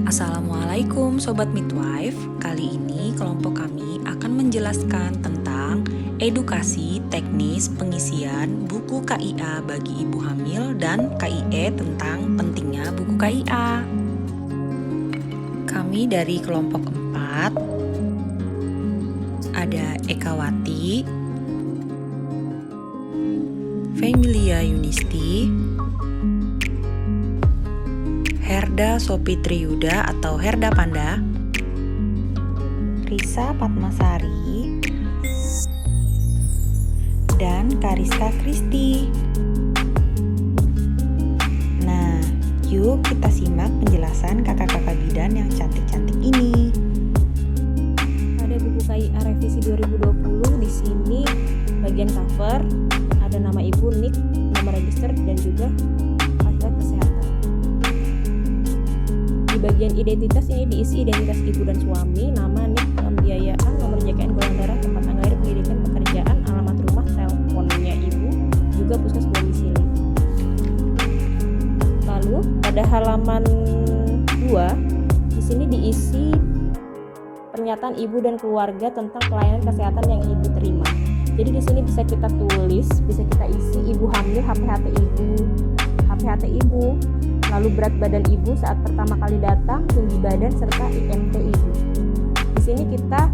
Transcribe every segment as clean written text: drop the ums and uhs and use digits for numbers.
Assalamualaikum Sobat Midwife. Kali ini kelompok kami akan menjelaskan tentang edukasi teknis pengisian buku KIA bagi ibu hamil dan KIE tentang pentingnya buku KIA. Kami dari kelompok 4 ada Ekawati, Familia Yunisti, Herda Sopitriyuda atau Herda Panda, Risa Padmasari, dan Kariska Kristi. Nah, yuk kita simak penjelasan kakak-kakak bidan yang cantik-cantik ini. Pada buku KIA revisi 2020 di sini bagian cover ada nama ibu, NIK, nomor register dan juga fasilitas kesehatan. Di bagian identitas ini diisi identitas ibu dan suami, nama, NIK, pembiayaan, nomor JKN, golongan darah, tempat tanggal lahir, pendidikan, pekerjaan, alamat rumah, teleponnya ibu, juga puskes domisili. Lalu pada halaman 2 di sini diisi pernyataan ibu dan keluarga tentang pelayanan kesehatan yang ibu terima. Jadi di sini bisa kita tulis, bisa kita isi ibu hamil, HPHT ibu, lalu berat badan ibu saat pertama kali datang, tinggi badan, serta IMT ibu. Di sini kita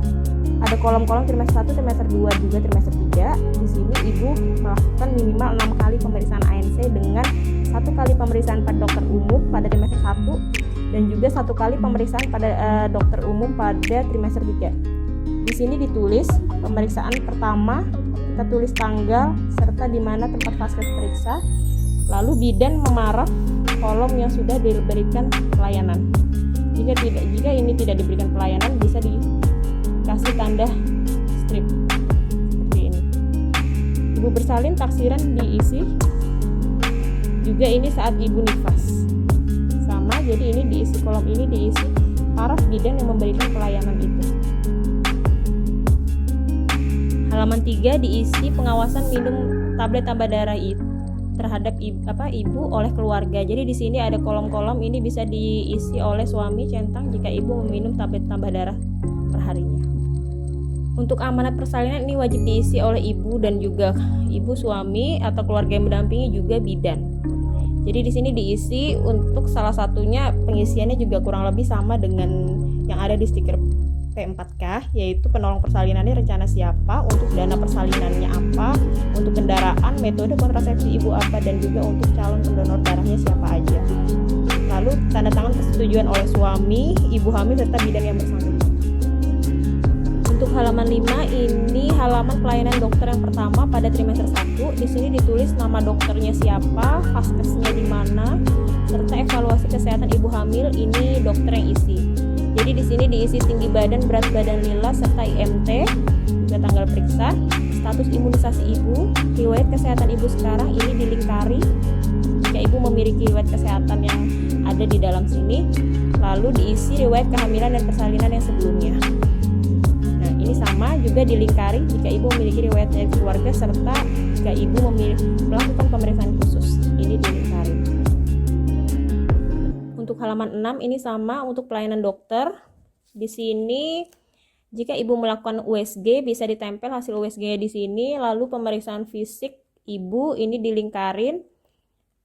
ada kolom-kolom trimester 1, trimester 2, juga trimester 3. Di sini ibu melakukan minimal 6 kali pemeriksaan ANC dengan 1 kali pemeriksaan pada dokter umum pada trimester 1 dan juga 1 kali pemeriksaan pada dokter umum pada trimester 3. Di sini ditulis pemeriksaan pertama, kita tulis tanggal serta di mana tempat vaskes periksa. Lalu bidan memark kolom yang sudah diberikan pelayanan. Jika ini tidak diberikan pelayanan, bisa dikasih tanda strip seperti ini. Ibu bersalin taksiran diisi. Juga ini saat ibu nifas. Sama, jadi ini diisi kolom ini diisi paraf bidan yang memberikan pelayanan itu. Halaman 3 diisi pengawasan minum tablet tambah darah itu terhadap ibu oleh keluarga. Jadi di sini ada kolom-kolom ini bisa diisi oleh suami centang jika ibu meminum tablet tambah darah perharinya. Untuk amanat persalinan ini wajib diisi oleh ibu dan juga ibu, suami atau keluarga yang mendampingi, juga bidan. Jadi di sini diisi untuk salah satunya pengisiannya juga kurang lebih sama dengan yang ada di stiker P4K, yaitu penolong persalinannya rencana siapa, untuk dana persalinannya apa, untuk kendaraan, metode kontrasepsi ibu apa, dan juga untuk calon pendonor darahnya siapa aja. Lalu tanda tangan persetujuan oleh suami, ibu hamil, serta bidan yang bersangkutan. Untuk halaman 5 ini halaman pelayanan dokter yang pertama pada trimester 1. Di sini ditulis nama dokternya siapa, vaskesnya di mana, serta evaluasi kesehatan ibu hamil ini dokter yang isi. Jadi di sini diisi tinggi badan, berat badan lila, serta IMT, juga tanggal periksa, status imunisasi ibu, riwayat kesehatan ibu sekarang ini dilingkari jika ibu memiliki riwayat kesehatan yang ada di dalam sini, lalu diisi riwayat kehamilan dan persalinan yang sebelumnya. Nah, ini sama juga dilingkari jika ibu memiliki riwayat dari keluarga serta jika ibu melakukan pemeriksaan khusus. Ini dilingkari. Untuk halaman 6 ini sama untuk pelayanan dokter. Di sini jika ibu melakukan USG bisa ditempel hasil USG-nya di sini, lalu pemeriksaan fisik ibu ini dilingkarin.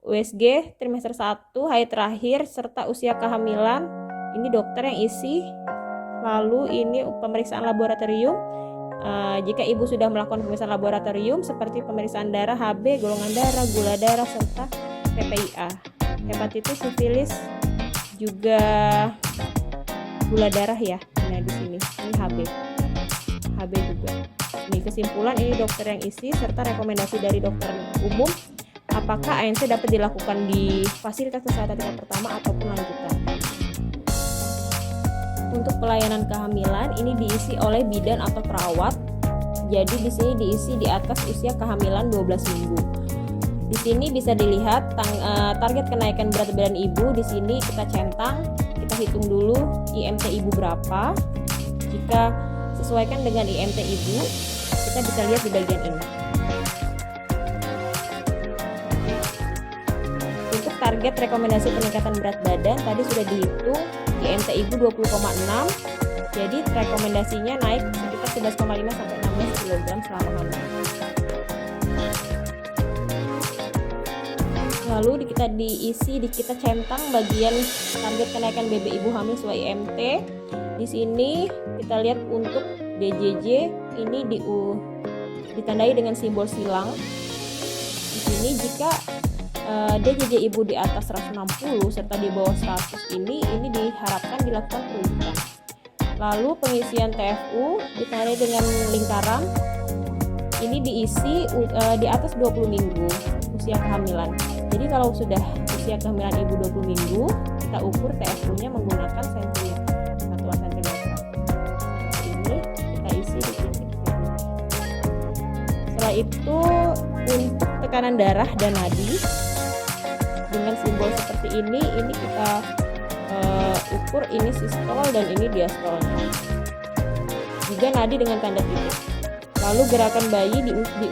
USG trimester 1, hari terakhir serta usia kehamilan ini dokter yang isi. Lalu ini pemeriksaan laboratorium. Jika ibu sudah melakukan pemeriksaan laboratorium seperti pemeriksaan darah, HB, golongan darah, gula darah, serta PPIA, hepatitis, sifilis, juga gula darah ya. Nah di sini ini HB juga. Ini kesimpulan ini dokter yang isi serta rekomendasi dari dokter umum apakah ANC dapat dilakukan di fasilitas kesehatan tingkat pertama ataupun lanjutan. Untuk pelayanan kehamilan ini diisi oleh bidan atau perawat. Jadi di sini diisi di atas usia kehamilan 12 minggu. Di sini bisa dilihat target kenaikan berat badan ibu. Di sini kita centang, kita hitung dulu IMT ibu berapa. Jika sesuaikan dengan IMT ibu, kita bisa lihat di bagian ini. Untuk target rekomendasi peningkatan berat badan tadi sudah dihitung, IMT ibu 20,6. Jadi rekomendasinya naik sekitar 11,5 sampai 16 kg selama hamil. Lalu kita centang bagian target kenaikan BB ibu hamil sesuai IMT. Di sini kita lihat untuk DJJ ini ditandai dengan simbol silang. Di sini jika DJJ ibu di atas 160 serta di bawah 100 ini diharapkan dilakukan perujukan. Lalu pengisian TFU ditandai dengan lingkaran. Ini diisi di atas 20 minggu usia kehamilan. Jadi kalau sudah usia kehamilan ibu 20 minggu, kita ukur TFU-nya menggunakan sentimeter, satuan sentimeter. Ini kita isi di titik. Setelah itu untuk tekanan darah dan nadi dengan simbol seperti ini kita ukur ini sistol dan ini diastolnya. Juga nadi dengan tanda titik. Lalu gerakan bayi diukur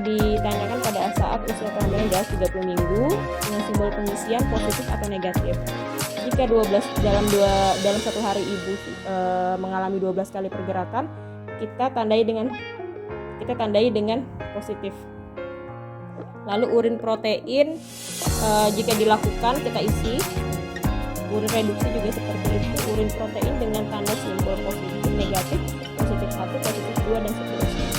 ditanyakan pada saat usia kehamilan di atas 30 minggu dengan simbol pengisian positif atau negatif. Jika dalam satu hari ibu mengalami 12 kali pergerakan, kita tandai dengan positif. Lalu urin protein jika dilakukan kita isi. Urin reduksi juga seperti itu, urin protein dengan tanda simbol positif, negatif, positif 1, positif 2 dan seterusnya.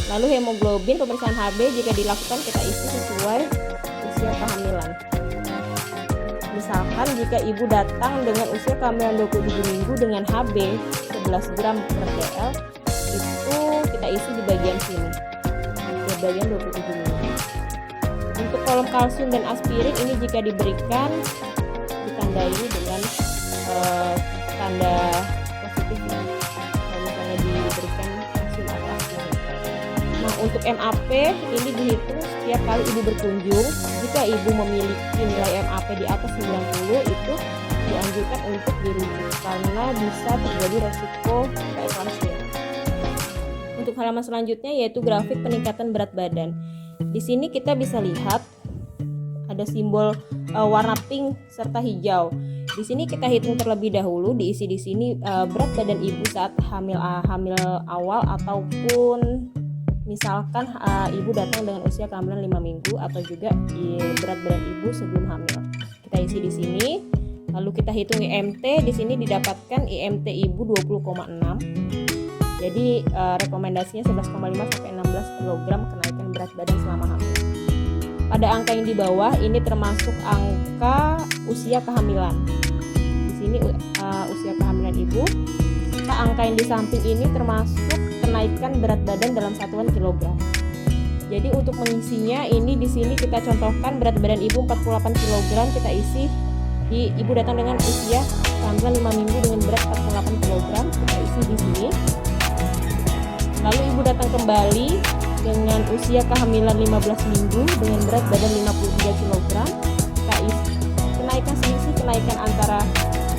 Lalu hemoglobin pemeriksaan HB jika dilakukan kita isi sesuai usia kehamilan. Misalkan jika ibu datang dengan usia kehamilan 27 minggu dengan HB 11 gram per dl, itu kita isi di bagian sini, di bagian 27 minggu. Untuk kolom kalsium dan aspirin ini jika diberikan ditandai dengan tanda positif kalau misalnya diberikan kalsium atau aspirin. Nah, untuk MAP ini dihitung setiap kali ibu berkunjung. Jika ibu memiliki nilai MAP di atas 90 itu dianjurkan untuk dirujuk karena bisa terjadi resiko preeklamsia. Untuk halaman selanjutnya yaitu grafik peningkatan berat badan. Di sini kita bisa lihat ada simbol warna pink serta hijau. Di sini kita hitung terlebih dahulu, diisi di sini berat badan ibu saat hamil awal ataupun misalkan ibu datang dengan usia kehamilan 5 minggu atau juga berat badan ibu sebelum hamil. Kita isi di sini. Lalu kita hitung IMT, di sini didapatkan IMT ibu 20,6. Jadi rekomendasinya 11,5 sampai 16 kg kenaikan berat badan selama hamil. Pada angka yang di bawah ini termasuk angka usia kehamilan. Di sini usia kehamilan ibu. Angka yang di samping ini termasuk kenaikan berat badan dalam satuan kilogram. Jadi untuk mengisinya ini di sini kita contohkan berat badan ibu 48 kg, kita isi di ibu datang dengan usia kehamilan 5 minggu dengan berat 48 kg, kita isi di sini. Lalu ibu datang kembali dengan usia kehamilan 15 minggu dengan berat badan 53 kg, kita isi. Kenaikan antara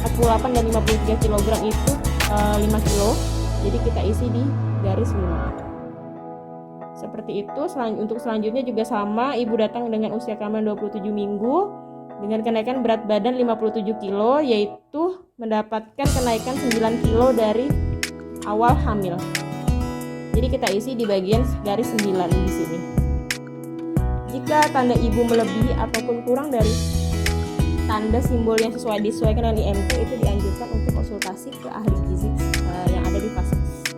48 dan 53 kg itu 5 kg, jadi kita isi di garis 5. Seperti itu. Untuk selanjutnya juga sama, ibu datang dengan usia kehamilan 27 minggu dengan kenaikan berat badan 57 kg, yaitu mendapatkan kenaikan 9 kg dari awal hamil. Jadi kita isi di bagian garis 9 di sini. Jika tanda ibu melebihi ataupun kurang dari tanda simbol yang disesuaikan dengan IMT, itu dianjurkan untuk konsultasi ke ahli gizi yang ada di Vaskes.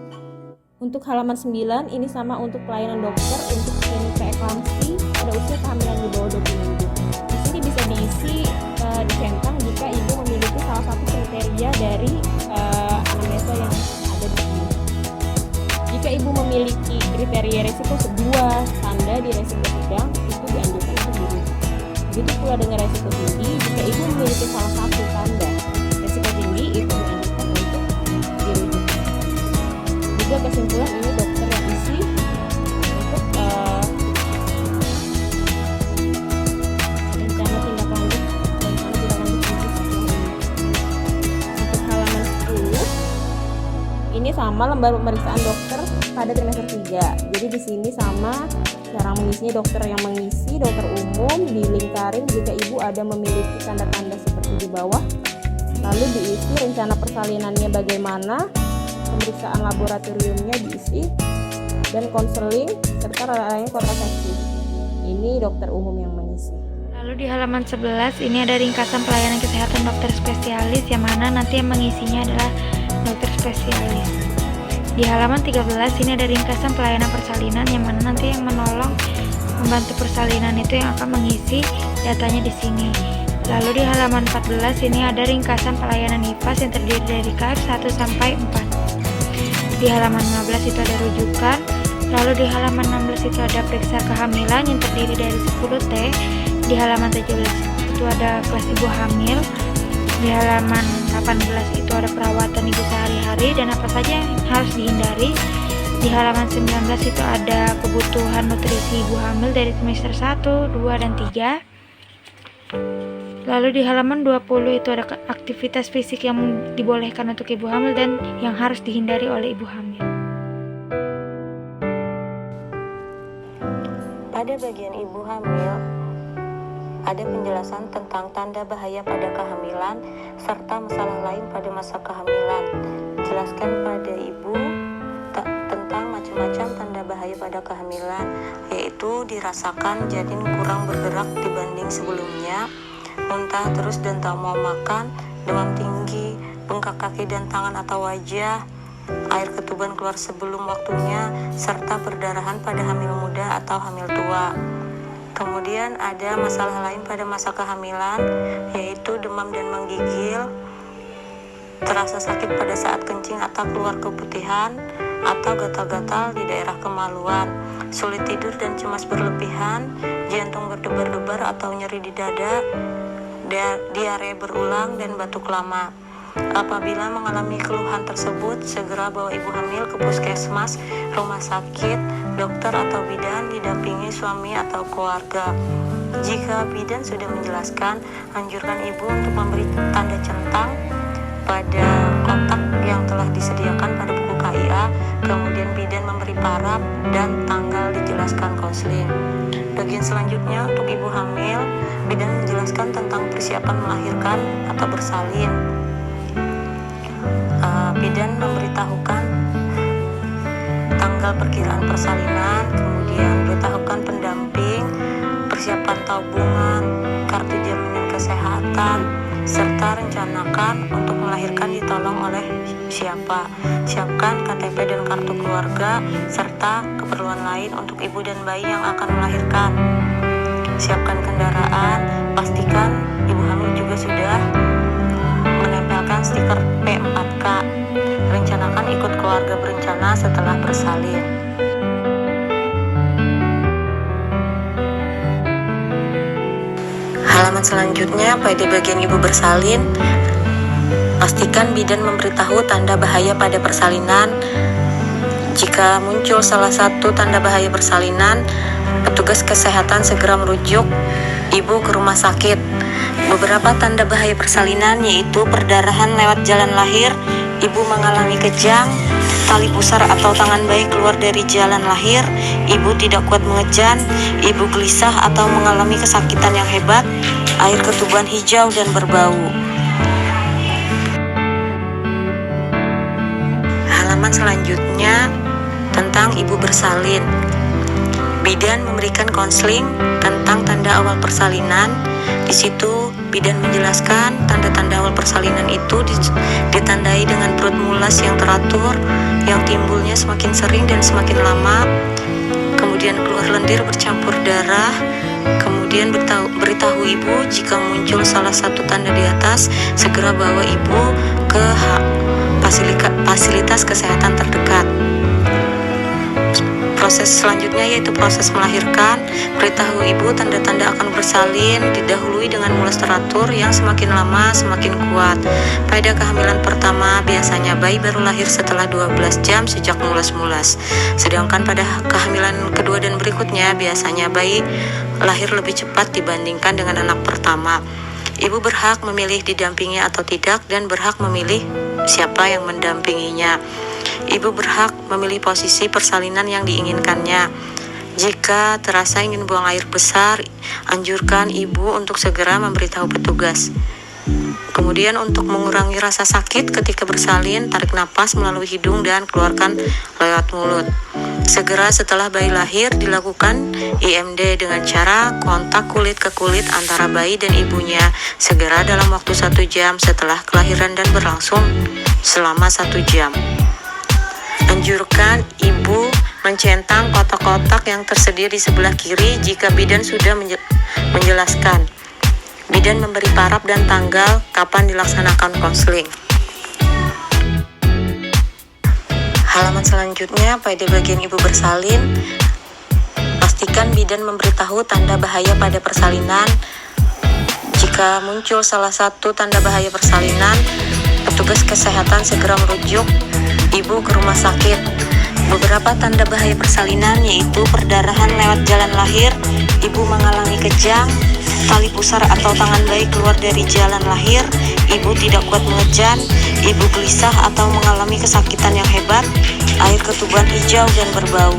Untuk halaman 9 ini sama untuk pelayanan dokter untuk screening preeklamsi pada usia kehamilan di bawah 20 minggu. Di sini bisa diisi dicentang jika ibu memiliki salah satu kriteria dari anamnesa yang ada di sini. Jika ibu memiliki kriteria resiko 2 tanda di resiko sedang, itu dianjurkan untuk dirujuk. Begitu pula dengan resiko tinggi, jika ibu memiliki salah satu tanda resiko tinggi, itu dianjurkan untuk dirujuk. Juga kesimpulan ini dokter yang isi untuk rencana tindak lanjut gizi setelah ini. Untuk halaman 10 ini sama lembar pemeriksaan dokter pada trimester 3. Jadi di sini sama cara mengisinya, dokter yang mengisi, dokter umum, dilingkarin jika ibu ada memiliki tanda-tanda seperti di bawah. Lalu diisi rencana persalinannya bagaimana, pemeriksaan laboratoriumnya diisi, dan konseling serta layanan kontrasepsi. Ini dokter umum yang mengisi. Lalu di halaman 11 ini ada ringkasan pelayanan kesehatan dokter spesialis yang mana nanti yang mengisinya adalah dokter spesialis. Di halaman 13 ini ada ringkasan pelayanan persalinan yang mana nanti yang menolong membantu persalinan itu yang akan mengisi datanya di sini. Lalu di halaman 14 ini ada ringkasan pelayanan IPAS yang terdiri dari KF 1 sampai 4. Di halaman 15 itu ada rujukan. Lalu di halaman 16 itu ada periksa kehamilan yang terdiri dari 10T. Di halaman 17 itu ada kelas ibu hamil. Di halaman 18 itu ada perawatan ibu sehari-hari dan apa saja yang harus dihindari. Di halaman 19 itu ada kebutuhan nutrisi ibu hamil dari trimester 1, 2, dan 3. Lalu di halaman 20 itu ada aktivitas fisik yang dibolehkan untuk ibu hamil dan yang harus dihindari oleh ibu hamil. Pada bagian ibu hamil, ada penjelasan tentang tanda bahaya pada kehamilan serta masalah lain pada masa kehamilan. Jelaskan pada ibu tentang macam-macam tanda bahaya pada kehamilan, yaitu dirasakan janin kurang bergerak dibanding sebelumnya, muntah terus dan tak mau makan, demam tinggi, bengkak kaki dan tangan atau wajah, air ketuban keluar sebelum waktunya, serta perdarahan pada hamil muda atau hamil tua. Kemudian ada masalah lain pada masa kehamilan, yaitu demam dan menggigil, terasa sakit pada saat kencing atau keluar keputihan, atau gatal-gatal di daerah kemaluan, sulit tidur dan cemas berlebihan, jantung berdebar-debar atau nyeri di dada, diare berulang, dan batuk lama. Apabila mengalami keluhan tersebut, segera bawa ibu hamil ke puskesmas, rumah sakit, dokter atau bidan didampingi suami atau keluarga. Jika bidan sudah menjelaskan, anjurkan ibu untuk memberi tanda centang pada kotak yang telah disediakan pada buku KIA, kemudian bidan memberi paraf dan tanggal dijelaskan konseling. Bagian selanjutnya untuk ibu hamil, bidan menjelaskan tentang persiapan melahirkan atau bersalin. Bidan memberitahukan tanggal perkiraan persalinan, kemudian beritahukan pendamping, persiapan tabungan, kartu jaminan kesehatan, serta rencanakan untuk melahirkan ditolong oleh siapa. Siapkan KTP dan kartu keluarga, serta keperluan lain untuk ibu dan bayi yang akan melahirkan. Siapkan kendaraan, pastikan ibu hamil juga sudah menempelkan stiker P4K. Rencanakan ikut keluarga berencana setelah bersalin. Halaman selanjutnya pada bagian ibu bersalin, pastikan bidan memberitahu tanda bahaya pada persalinan. Jika muncul salah satu tanda bahaya persalinan, petugas kesehatan segera merujuk ibu ke rumah sakit. Beberapa tanda bahaya persalinan yaitu perdarahan lewat jalan lahir, ibu mengalami kejang, tali pusar atau tangan bayi keluar dari jalan lahir, ibu tidak kuat mengejan, ibu gelisah atau mengalami kesakitan yang hebat, air ketuban hijau dan berbau. Halaman selanjutnya tentang ibu bersalin. Bidan memberikan konseling tentang tanda awal persalinan. Di situ bidan menjelaskan tanda-tanda awal persalinan itu ditandai dengan perut mulas yang teratur, yang timbulnya semakin sering dan semakin lama, kemudian keluar lendir bercampur darah. Kemudian beritahu ibu jika muncul salah satu tanda di atas, segera bawa ibu ke fasilitas kesehatan terdekat. Proses selanjutnya yaitu proses melahirkan. Beritahu ibu tanda-tanda akan bersalin, didahului dengan mulas teratur yang semakin lama semakin kuat. Pada kehamilan pertama biasanya bayi baru lahir setelah 12 jam sejak mulas-mulas. Sedangkan pada kehamilan kedua dan berikutnya biasanya bayi lahir lebih cepat dibandingkan dengan anak pertama. Ibu berhak memilih didampingi atau tidak dan berhak memilih siapa yang mendampinginya. Ibu berhak memilih posisi persalinan yang diinginkannya. Jika terasa ingin buang air besar, anjurkan ibu untuk segera memberitahu petugas. Kemudian untuk mengurangi rasa sakit ketika bersalin, tarik napas melalui hidung dan keluarkan lewat mulut. Segera setelah bayi lahir dilakukan IMD dengan cara kontak kulit ke kulit antara bayi dan ibunya segera dalam waktu 1 jam setelah kelahiran dan berlangsung selama 1 jam. Anjurkan ibu mencentang kotak-kotak yang tersedia di sebelah kiri jika bidan sudah menjelaskan. Bidan memberi paraf dan tanggal kapan dilaksanakan konseling. Halaman selanjutnya pada bagian ibu bersalin, pastikan bidan memberitahu tanda bahaya pada persalinan. Jika muncul salah satu tanda bahaya persalinan, petugas kesehatan segera merujuk ibu ke rumah sakit. Beberapa tanda bahaya persalinan yaitu perdarahan lewat jalan lahir, ibu mengalami kejang, tali pusar atau tangan bayi keluar dari jalan lahir, ibu tidak kuat mengejan, ibu gelisah atau mengalami kesakitan yang hebat, air ketuban hijau dan berbau.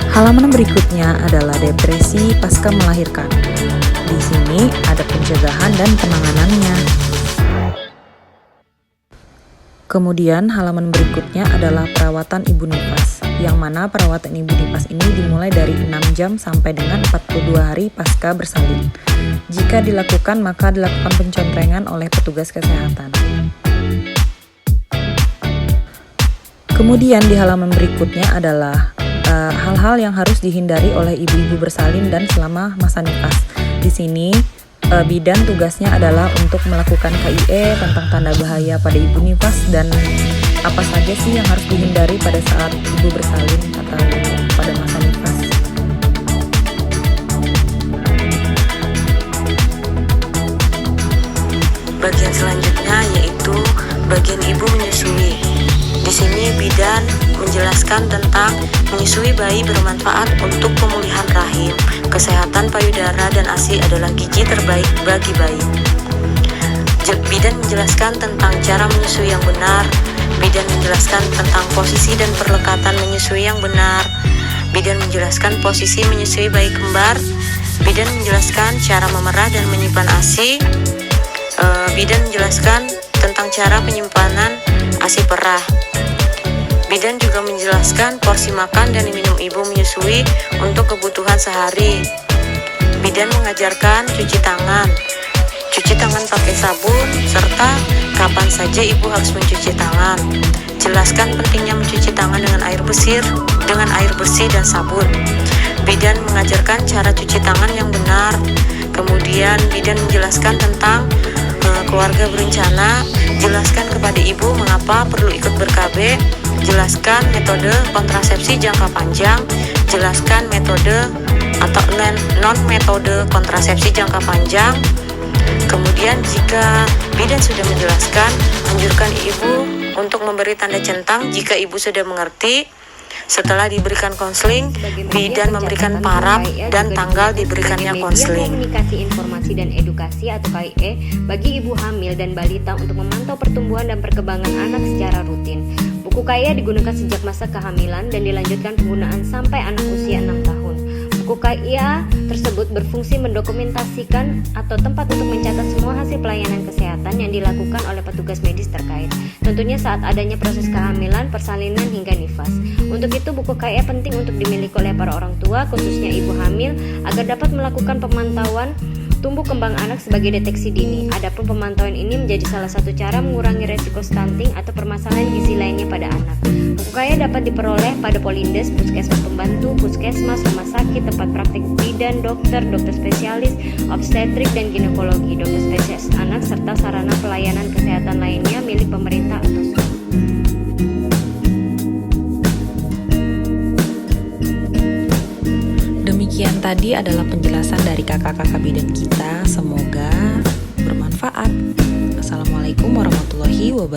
Halaman berikutnya adalah depresi pasca melahirkan. Di sini ada pencegahan dan penanganannya. Kemudian halaman berikutnya adalah perawatan ibu nifas, yang mana perawatan ibu nifas ini dimulai dari 6 jam sampai dengan 42 hari pasca bersalin. Jika dilakukan, maka dilakukan pencontrengan oleh petugas kesehatan. Kemudian di halaman berikutnya adalah hal-hal yang harus dihindari oleh ibu-ibu bersalin dan selama masa nifas. Di sini bidan tugasnya adalah untuk melakukan KIE tentang tanda bahaya pada ibu nifas dan apa saja sih yang harus dihindari pada saat ibu bersalin atau pada masa nifas. Bagian selanjutnya yaitu bagian ibu menyusui. Di sini bidan menjelaskan tentang menyusui bayi bermanfaat untuk pemulihan rahim, kesehatan payudara dan ASI adalah gizi terbaik bagi bayi. Bidan menjelaskan tentang cara menyusui yang benar. Bidan menjelaskan tentang posisi dan perlekatan menyusui yang benar. Bidan menjelaskan posisi menyusui bayi kembar. Bidan menjelaskan cara memerah dan menyimpan ASI. Bidan menjelaskan tentang cara penyimpanan ASI perah. Bidan juga menjelaskan porsi makan dan minum ibu menyusui untuk kebutuhan sehari. Bidan mengajarkan cuci tangan pakai sabun, serta kapan saja ibu harus mencuci tangan. Jelaskan pentingnya mencuci tangan dengan air bersih dan sabun. Bidan mengajarkan cara cuci tangan yang benar. Kemudian bidan menjelaskan tentang keluarga berencana. Jelaskan kepada ibu mengapa perlu ikut ber-KB. Jelaskan metode kontrasepsi jangka panjang. Jelaskan metode atau non-metode kontrasepsi jangka panjang. Kemudian jika bidan sudah menjelaskan, anjurkan ibu untuk memberi tanda centang jika ibu sudah mengerti. Setelah diberikan konseling, bidan memberikan paraf dan tanggal diberikannya konseling. Komunikasi informasi dan edukasi atau KIE bagi ibu hamil dan balita untuk memantau pertumbuhan dan perkembangan anak secara rutin. Buku KIE digunakan sejak masa kehamilan dan dilanjutkan penggunaan sampai anak usia 6 tahun. Buku KIA tersebut berfungsi mendokumentasikan atau tempat untuk mencatat semua hasil pelayanan kesehatan yang dilakukan oleh petugas medis terkait, tentunya saat adanya proses kehamilan, persalinan hingga nifas. Untuk itu, buku KIA penting untuk dimiliki oleh para orang tua, khususnya ibu hamil, agar dapat melakukan pemantauan tumbuh kembang anak sebagai deteksi dini. Adapun pemantauan ini menjadi salah satu cara mengurangi resiko stunting atau permasalahan gizi lainnya pada anak. Buku KIA dapat diperoleh pada Polindes, puskesmas pembantu, puskesmas, rumah sakit, tempat praktik bidan, dokter spesialis, obstetrik dan ginekologi, dokter spesialis anak, serta sarana pelayanan kesehatan lainnya milik pemerintah atau swasta. Demikian tadi adalah penjelasan dari kakak-kakak bidan kita. Semoga bermanfaat. Assalamualaikum warahmatullahi wabarakatuh.